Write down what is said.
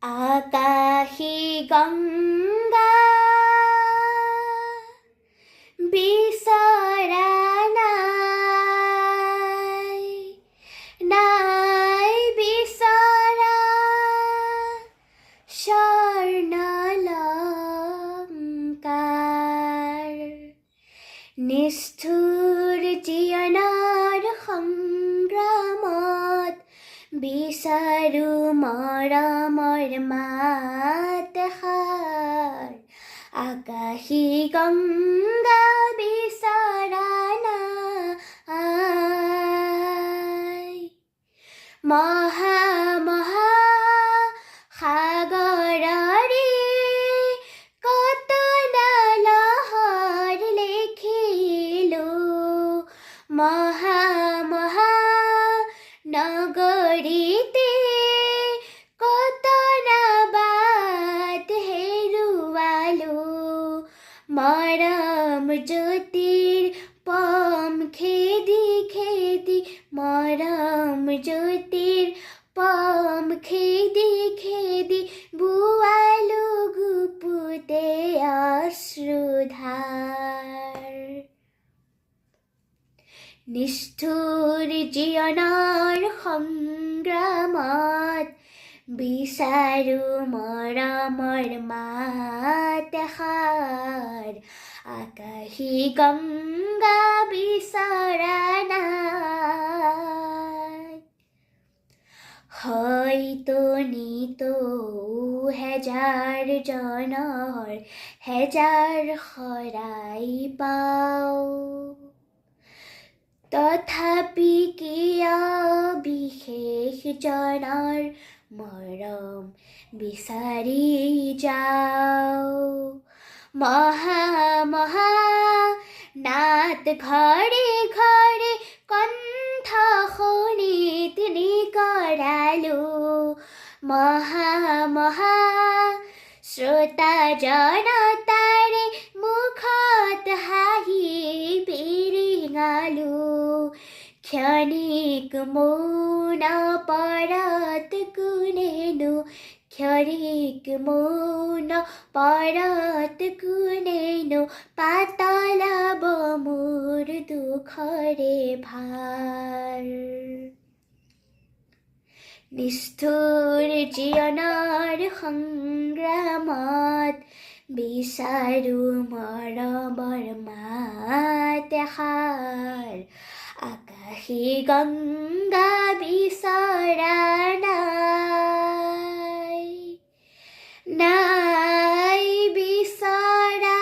আকাশী গংগা বিচৰা নাই, নাই বিচৰা স্বৰ্ণলংকাৰ। নিষ্ঠুৰ জীৱনৰ সংগ্ৰামত বিচাৰো মৰমৰ মাত এষাৰ। আকাশী গংগা বিচৰা নাই, মহা মহা সাগৰৰে কত লহৰ লিখিলোঁ, মহা মহা নগৰীতে কত বাট হেৰুৱালোঁ। মৰম জ্যোতিৰ পম খেদি খেদি, মৰম জ্যোতিৰ পম খেদি খেদি বোৱালোঁ গুপুতে অশ্ৰুধাৰ। নিষ্ঠুৰ জীৱনৰ সংগ্ৰামত বিচাৰো মৰমৰ মাত এষাৰ। আকাশী গংগা বিচৰা নাই, হয়তো নিতো হেজাৰ জনৰ হেজাৰ শৰাই পাওঁ, তথাপি কিয় বিশেষজনৰ মৰম বিচাৰি যাওঁ। মহা মহা নাট ঘৰে ঘৰে কণ্ঠ শুনি তিনি কৰালোঁ, মহা মহা শ্ৰোতা জনতাৰে মুখত হাঁহি বিৰিঙালোঁ। ক্ষণিক মৌন পৰত কোনেনো, ক্ষণিক মৌন পৰত কোনেনো পাতলাব মোৰ দুখৰে ভাৰ। নিষ্ঠুৰ জীৱনৰ সংগ্ৰামত বিচাৰো মৰমৰ মাত এষাৰ। আকাশী গংগা বিচৰা নাই, নাই বিচৰা